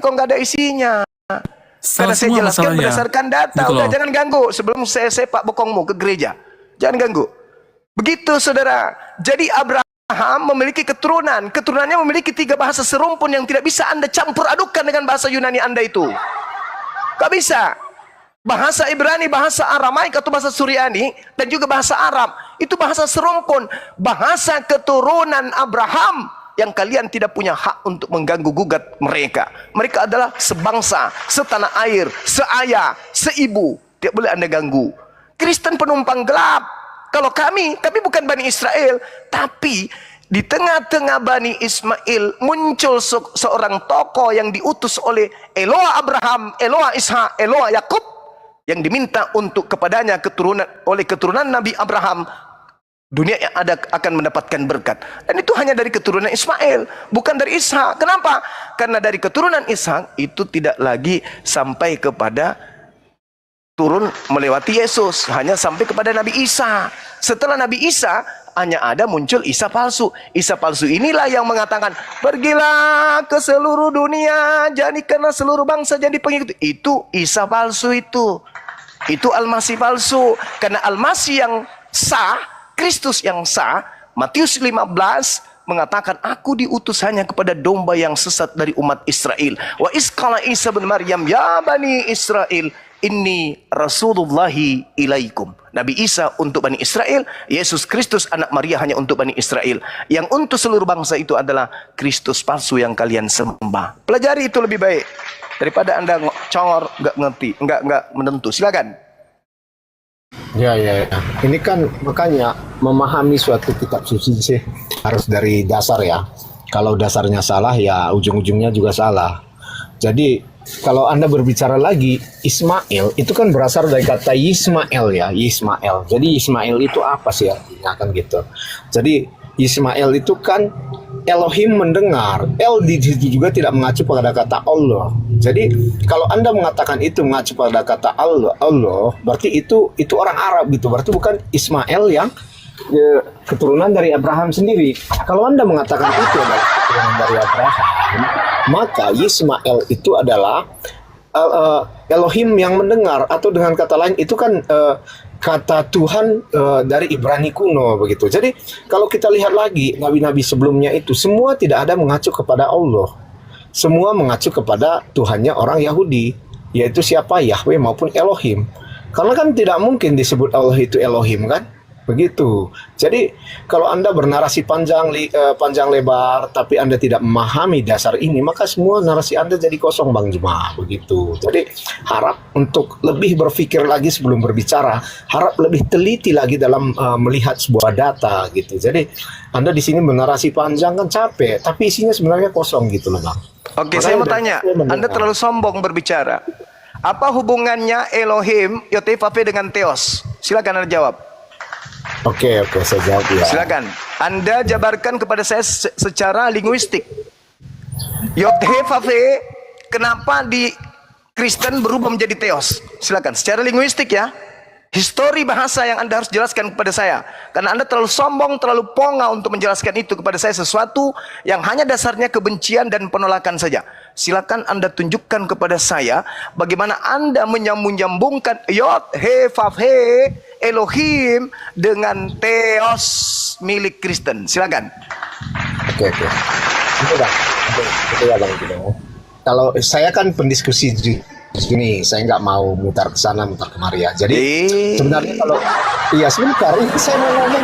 kok nggak ada isinya. Karena Salah saya semua jelaskan masalahnya. berdasarkan data. Gitu Udah loh. jangan ganggu sebelum saya sepak bokongmu ke gereja. Jangan ganggu. Begitu saudara. Jadi Abraham memiliki keturunan. Keturunannya memiliki 3 bahasa serumpun yang tidak bisa Anda campur adukan dengan bahasa Yunani Anda itu. Gak bisa. Bahasa Ibrani, bahasa Aramaik atau bahasa Suryani dan juga bahasa Arab itu bahasa serumpun, bahasa keturunan Abraham yang kalian tidak punya hak untuk mengganggu gugat mereka. Mereka adalah sebangsa, setanah air, seayah, seibu. Tidak boleh Anda ganggu. Kristen penumpang gelap. Kalau kami bukan Bani Israel, tapi di tengah-tengah Bani Ismail muncul seorang tokoh yang diutus oleh Eloa Abraham, Eloa Ishak, Eloa Yakub, yang diminta untuk kepadanya oleh keturunan Nabi Abraham dunia yang akan mendapatkan berkat. Dan itu hanya dari keturunan Ismail, bukan dari Ishak. Kenapa? Karena dari keturunan Ishak itu tidak lagi sampai kepada turun melewati Yesus, hanya sampai kepada Nabi Isa. Setelah Nabi Isa hanya ada muncul Isa palsu. Isa palsu inilah yang mengatakan, pergilah ke seluruh dunia, jadikanlah seluruh bangsa jadi pengikut. Itu Isa palsu itu Al-Masih palsu. Karena Al-Masih yang sah, Kristus yang sah, Matius 15 mengatakan, aku diutus hanya kepada domba yang sesat dari umat Israel. Wa isqala Isa bin Maryam, ya Bani Israel, inni Rasulullahi ilaikum. Nabi Isa untuk Bani Israel, Yesus Kristus anak Maria hanya untuk Bani Israel. Yang untuk seluruh bangsa itu adalah Kristus palsu yang kalian sembah. Pelajari itu lebih baik daripada Anda congor, nggak ngerti, nggak menentu. Silakan. Ya. Ini kan makanya memahami suatu kitab suci sih harus dari dasar ya. Kalau dasarnya salah ya ujung-ujungnya juga salah. Jadi kalau Anda berbicara lagi, Ismail itu kan berasal dari kata Yismael ya, Yismael. Jadi Ismail itu apa sih artinya kan gitu. Jadi Ismail itu kan Elohim mendengar. El di situ juga tidak mengacu pada kata Allah. Jadi kalau Anda mengatakan itu mengacu pada kata Allah, berarti itu orang Arab gitu. Berarti bukan Ismail yang keturunan dari Abraham sendiri. Kalau Anda mengatakan itu adalah keturunan dari Abraham, maka Yismael itu adalah Elohim yang mendengar, atau dengan kata lain itu kan kata Tuhan dari Ibrani kuno begitu. Jadi kalau kita lihat lagi nabi-nabi sebelumnya itu semua tidak ada mengacu kepada Allah. Semua mengacu kepada Tuhannya orang Yahudi, yaitu siapa? Yahweh maupun Elohim. Karena kan tidak mungkin disebut Allah itu Elohim kan? Begitu. Jadi kalau Anda bernarasi panjang lebar tapi Anda tidak memahami dasar ini, maka semua narasi Anda jadi kosong, Bang Jemaah. Begitu. Jadi harap untuk lebih berpikir lagi sebelum berbicara, harap lebih teliti lagi dalam melihat sebuah data gitu. Jadi Anda di sini bernarasi panjang kan capek, tapi isinya sebenarnya kosong gitu loh, Bang. Oke, Makanya saya mau tanya, Anda terlalu sombong berbicara. Apa hubungannya Elohim, Yotevave dengan Theos? Silakan Anda jawab. Oke, saya jawab ya. Silakan. Anda jabarkan kepada saya secara linguistik. Yotevave, kenapa di Kristen berubah menjadi Theos? Silakan, secara linguistik ya. Histori bahasa yang Anda harus jelaskan kepada saya. Karena Anda terlalu sombong, terlalu ponga untuk menjelaskan itu kepada saya, sesuatu yang hanya dasarnya kebencian dan penolakan saja. Silakan Anda tunjukkan kepada saya bagaimana Anda menyambung-nyambungkan Yod, He, Vav, He, Elohim dengan Theos milik Kristen. Silakan. Oke. Itu Bang. Itu ya Bang. Kalau saya kan pendiskusi di sini, saya nggak mau mutar ke sana, mutar kemari ya. Jadi sebenarnya kalau sebentar, ini saya mau ngomong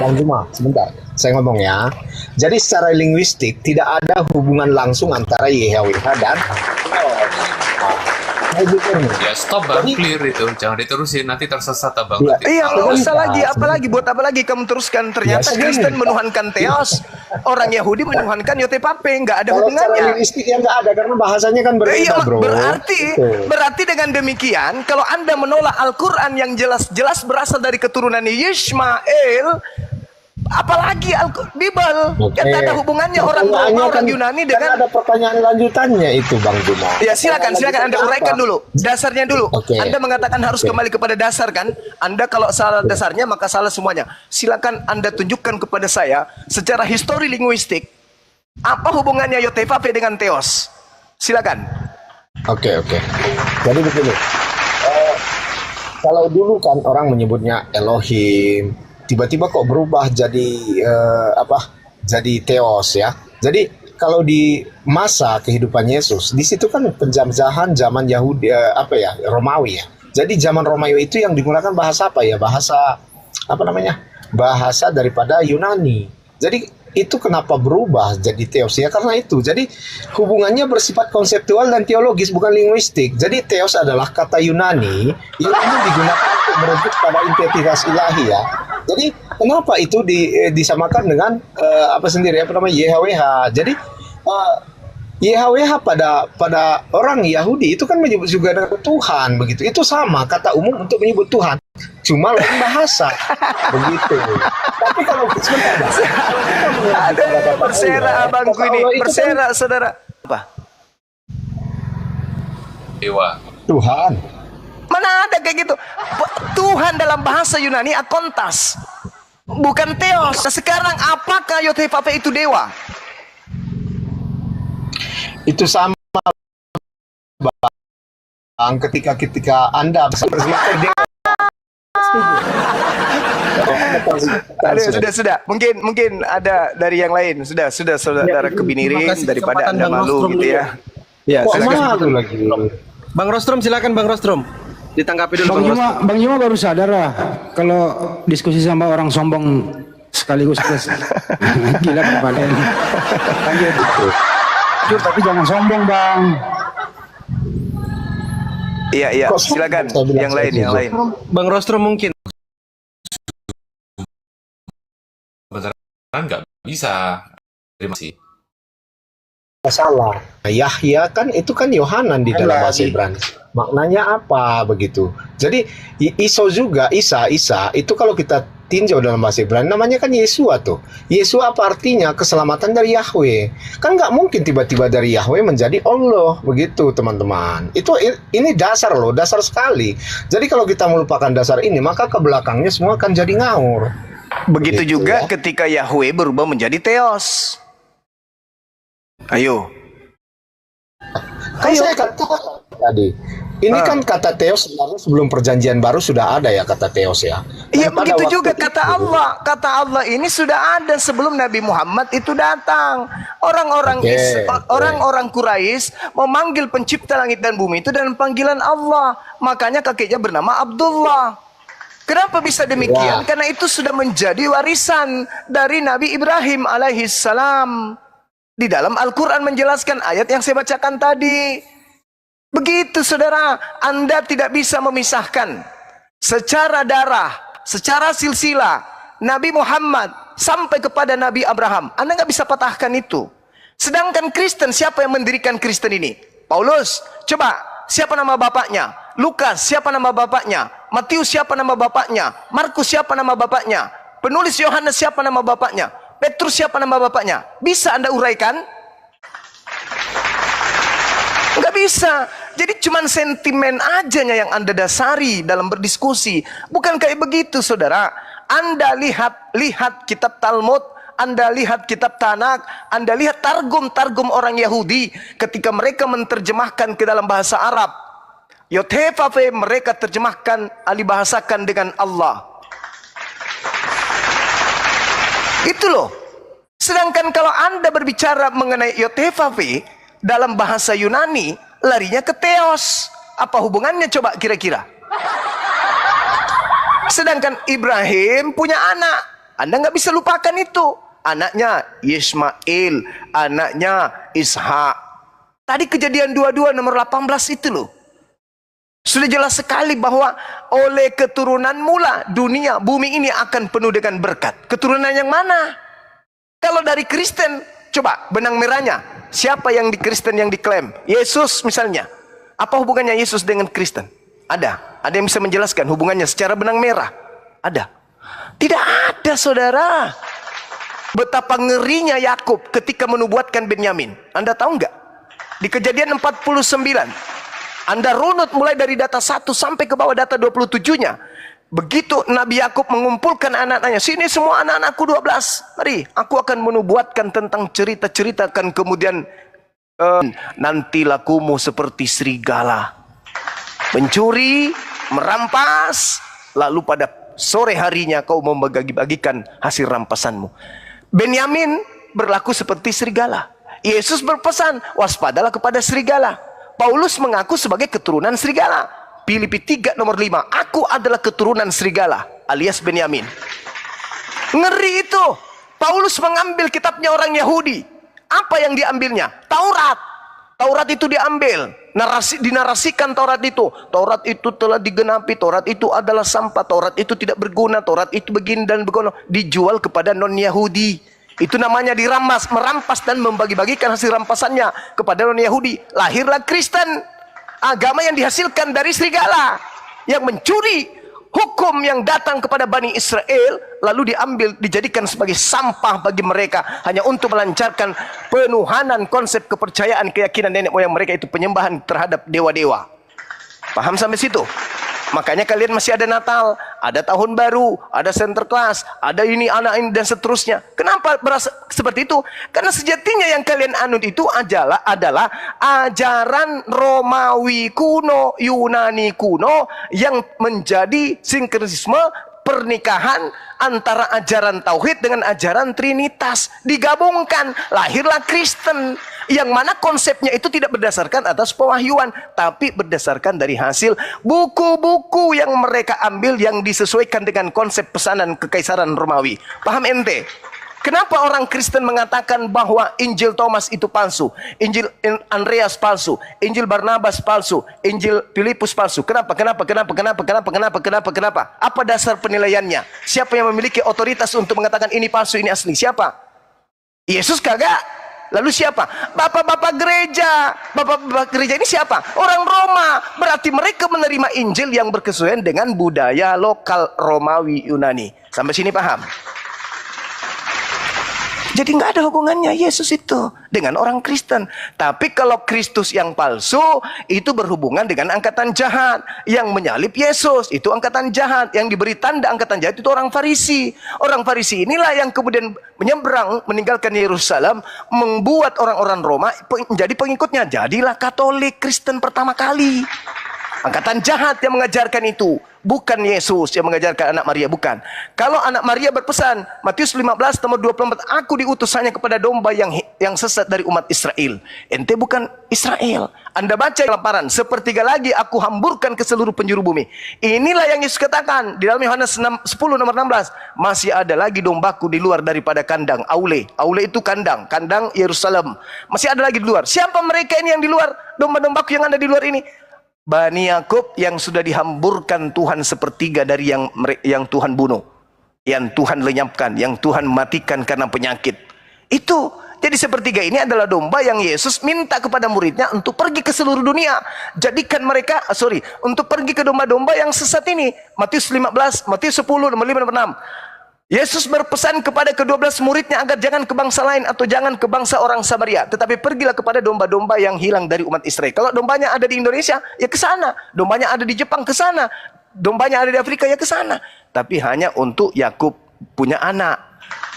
Bang Juma, sebentar. Saya ngomong ya. Jadi secara linguistik tidak ada hubungan langsung antara YHWH dan Ya stop Bang, clear itu. Jangan diterusin, nanti tersesat Bang. Iya, nggak usah lagi. Buat apa lagi kamu teruskan? Ternyata Kristen menuhankan Theos, orang Yahudi menuhankan Yotevave. Nggak ada hubungannya. Secara linguistik yang nggak ada, karena bahasanya kan berbeda, bro. Berarti dengan demikian, kalau Anda menolak Al-Quran yang jelas-jelas berasal dari keturunan Yismael, apalagi Bible, kan ada hubungannya orang Yunani dengan. Kan ada pertanyaan lanjutannya itu, Bang Juma. Ya silakan Anda uraikan dulu dasarnya dulu. Anda mengatakan harus kembali kepada dasar kan? Anda kalau salah dasarnya maka salah semuanya. Silakan Anda tunjukkan kepada saya secara histori linguistik Apa hubungannya Yotevave dengan Theos? Silakan. Oke. Jadi begini, kalau dulu kan orang menyebutnya Elohim, tiba-tiba kok berubah jadi Jadi Theos ya. Jadi kalau di masa kehidupan Yesus, di situ kan penjajahan zaman Yahudi Romawi ya. Jadi zaman Romawi itu yang digunakan bahasa apa ya? Bahasa apa namanya? Bahasa daripada Yunani. Jadi itu kenapa berubah jadi Theos ya, karena itu. Jadi hubungannya bersifat konseptual dan teologis, bukan linguistik. Jadi Theos adalah kata Yunani yang ini digunakan untuk merujuk pada identitas ilahi ya. Jadi kenapa itu disamakan dengan YHWH. Jadi YHWH pada orang Yahudi itu kan menyebut juga dengan Tuhan begitu. Itu sama kata umum untuk menyebut Tuhan, cuma lain bahasa begitu. Tapi kalau ada berserak abangku ini, berserak saudara. Apa? Dewa. Tuhan. Mana ada kayak gitu? Tuhan dalam bahasa Yunani akontas, bukan Theos. Sekarang apakah Yotevave itu dewa? Itu sama Bang, ketika Anda berpikir sudah. Mungkin ada dari yang lain. Sudah saudara kebinirin daripada Anda malu gitu ya. Ya, kok silakan. malu lagi. Bang Rostrom, silakan Bang Rostrom. Ditanggapi dulu Bang Bang Juma, Rostrom. Bang Juma baru sadar lah kalau diskusi sama orang sombong sekaligus plus gila kepada ini. Lanjut. Tapi jangan sombong Bang. Iya, silakan. Yang lain. Bang Rostrom mungkin. Beneran nggak bisa. Terima kasih. Salah. Yahya kan itu kan Yohanan di dalam bahasa Ibrani. Maknanya apa begitu? Jadi Isa itu kalau kita tinjau dalam bahasa Ibrani namanya kan Yesua tuh. Yesua apa artinya? Keselamatan dari Yahweh. Kan nggak mungkin tiba-tiba dari Yahweh menjadi Allah begitu teman-teman. Ini dasar loh, dasar sekali. Jadi kalau kita melupakan dasar ini maka ke belakangnya semua akan jadi ngawur. Begitu juga ya. ketika Yahweh berubah menjadi Theos. Ayo. Kan saya katakan tadi, ini kan kata Theos sebenarnya sebelum perjanjian baru sudah ada ya kata Theos ya. Iya, Dan pada begitu waktu juga itu, kata Allah. Kata Allah ini sudah ada sebelum Nabi Muhammad itu datang. Orang-orang Quraisy memanggil pencipta langit dan bumi itu dengan panggilan Allah. Makanya kakeknya bernama Abdullah. Kenapa bisa demikian? Ya. Karena itu sudah menjadi warisan dari Nabi Ibrahim alaihissalam. Di dalam Al-Quran menjelaskan ayat yang saya bacakan tadi. Begitu saudara, Anda tidak bisa memisahkan secara darah, secara silsilah Nabi Muhammad sampai kepada Nabi Abraham. Anda nggak bisa patahkan itu. Sedangkan Kristen, siapa yang mendirikan Kristen ini? Paulus. Coba, siapa nama bapaknya? Lukas, siapa nama bapaknya? Matius, siapa nama bapaknya? Markus, siapa nama bapaknya? Penulis Yohanes, siapa nama bapaknya? Petrus, siapa nama bapaknya? Bisa Anda uraikan? Nggak bisa. Jadi cuman sentimen ajanya yang Anda dasari dalam berdiskusi. Bukan kayak begitu saudara. Anda lihat kitab Talmud, Anda lihat kitab Tanakh, Anda lihat targum orang Yahudi ketika mereka menerjemahkan ke dalam bahasa Arab. Yotevave mereka terjemahkan, alih bahasakan dengan Allah. Itu loh. Sedangkan kalau Anda berbicara mengenai Yotevave dalam bahasa Yunani, larinya ke Theos. Apa hubungannya coba kira-kira? Sedangkan Ibrahim punya anak. Anda nggak bisa lupakan itu. Anaknya Ismail, anaknya Ishak. Tadi kejadian 22 nomor 18 itu loh. Sudah jelas sekali bahwa oleh keturunan mula dunia, bumi ini akan penuh dengan berkat. Keturunan yang mana? Kalau dari Kristen, coba benang merahnya. Siapa yang di Kristen yang diklaim? Yesus misalnya. Apa hubungannya Yesus dengan Kristen? Ada. Ada yang bisa menjelaskan hubungannya secara benang merah? Ada. Tidak ada saudara. Betapa ngerinya Yakub ketika menubuatkan Benyamin. Anda tahu nggak? Di kejadian 49. Anda runut mulai dari data 1 sampai ke bawah data 27-nya. Begitu Nabi Yakub mengumpulkan anak-anaknya, sini semua anak-anakku 12, mari aku akan menubuatkan tentang cerita-cerita, akan kemudian nanti lakumu seperti serigala, mencuri, merampas, lalu pada sore harinya kau membagi-bagikan hasil rampasanmu. Benyamin berlaku seperti serigala. Yesus berpesan, waspadalah kepada serigala. Paulus mengaku sebagai keturunan serigala. Filipi 3 nomor 5, aku adalah keturunan serigala alias Benyamin. Ngeri itu. Paulus mengambil kitabnya orang Yahudi. Apa yang diambilnya? Taurat. Taurat itu diambil, dinarasikan Taurat itu. Taurat itu telah digenapi, Taurat itu adalah sampah, Taurat itu tidak berguna, Taurat itu begini dan begono. Dijual kepada non-Yahudi. Itu namanya dirampas, merampas dan membagi-bagikan hasil rampasannya kepada non-Yahudi. Lahirlah Kristen. Agama yang dihasilkan dari serigala yang mencuri hukum yang datang kepada Bani Israel, lalu diambil, dijadikan sebagai sampah bagi mereka, hanya untuk melancarkan penuhanan konsep kepercayaan keyakinan nenek moyang mereka, itu penyembahan terhadap dewa-dewa. Paham sampai situ? Makanya kalian masih ada Natal, ada Tahun Baru, ada Sinterklas, ada ini, anak ini, dan seterusnya. Kenapa berasa seperti itu? Karena sejatinya yang kalian anut itu adalah ajaran Romawi kuno, Yunani kuno, yang menjadi sinkretisme pernikahan antara ajaran Tauhid dengan ajaran Trinitas. Digabungkan, lahirlah Kristen. Yang mana konsepnya itu tidak berdasarkan atas pewahyuan, tapi berdasarkan dari hasil buku-buku yang mereka ambil, yang disesuaikan dengan konsep pesanan kekaisaran Romawi. Paham ente? Kenapa orang Kristen mengatakan bahwa Injil Thomas itu palsu, Injil Andreas palsu, Injil Barnabas palsu, Injil Filipus palsu? Kenapa? Apa dasar penilaiannya? Siapa yang memiliki otoritas untuk mengatakan ini palsu, ini asli? Siapa? Yesus kagak? Lalu siapa? Bapak-bapak gereja. Bapak-bapak gereja ini siapa? Orang Roma. Berarti mereka menerima Injil yang berkesesuaian dengan budaya lokal Romawi Yunani. Sampai sini paham? Jadi nggak ada hubungannya Yesus itu dengan orang Kristen. Tapi kalau Kristus yang palsu, itu berhubungan dengan angkatan jahat yang menyalib Yesus. Itu angkatan jahat. Yang diberi tanda angkatan jahat itu orang Farisi. Orang Farisi inilah yang kemudian menyeberang, meninggalkan Yerusalem, membuat orang-orang Roma menjadi pengikutnya. Jadilah Katolik Kristen pertama kali. Angkatan jahat yang mengajarkan itu, bukan Yesus yang mengajarkan anak Maria, bukan. Kalau anak Maria berpesan, Matius 15 nomor 24, aku diutus hanya kepada domba yang sesat dari umat Israel. Ente bukan Israel. Anda baca laparan, sepertiga lagi aku hamburkan ke seluruh penjuru bumi. Inilah yang Yesus katakan di dalam Yohanes 10 nomor 16, masih ada lagi dombaku di luar daripada kandang. Aule itu kandang Yerusalem. Masih ada lagi di luar. Siapa mereka ini yang di luar? Domba-dombaku yang ada di luar ini. Bani Yakub yang sudah dihamburkan Tuhan sepertiga dari yang Tuhan bunuh, yang Tuhan lenyapkan, yang Tuhan matikan karena penyakit. Itu. Jadi sepertiga ini adalah domba yang Yesus minta kepada muridnya untuk pergi ke seluruh dunia. Jadikan mereka, untuk pergi ke domba-domba yang sesat ini. Matius 10, nomor 5, nomor 6. Yesus berpesan kepada ke-12 muridnya agar jangan ke bangsa lain atau jangan ke bangsa orang Samaria, tetapi pergilah kepada domba-domba yang hilang dari umat Israel. Kalau dombanya ada di Indonesia, ya ke sana. Dombanya ada di Jepang, ke sana. Dombanya ada di Afrika, ya ke sana. Tapi hanya untuk Yakub punya anak.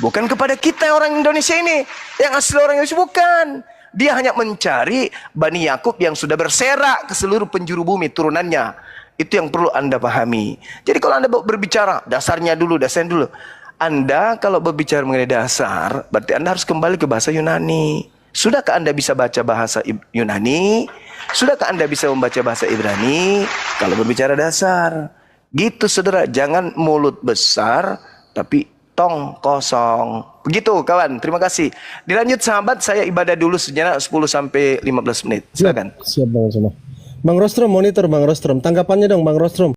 Bukan kepada kita orang Indonesia ini. Yang asli orang Indonesia bukan. Dia hanya mencari Bani Yakub yang sudah berserak ke seluruh penjuru bumi turunannya. Itu yang perlu Anda pahami. Jadi kalau Anda berbicara, dasarnya dulu. Anda kalau berbicara mengenai dasar, berarti Anda harus kembali ke bahasa Yunani. Sudahkah Anda bisa baca bahasa Yunani? Sudahkah Anda bisa membaca bahasa Ibrani? Kalau berbicara dasar. Gitu saudara, jangan mulut besar, tapi tong kosong. Begitu kawan, terima kasih. Dilanjut sahabat, saya ibadah dulu sejenak 10-15 menit. Silakan. Siap Bang Rostrom. Bang Rostrom, monitor Bang Rostrom. Tanggapannya dong Bang Rostrom.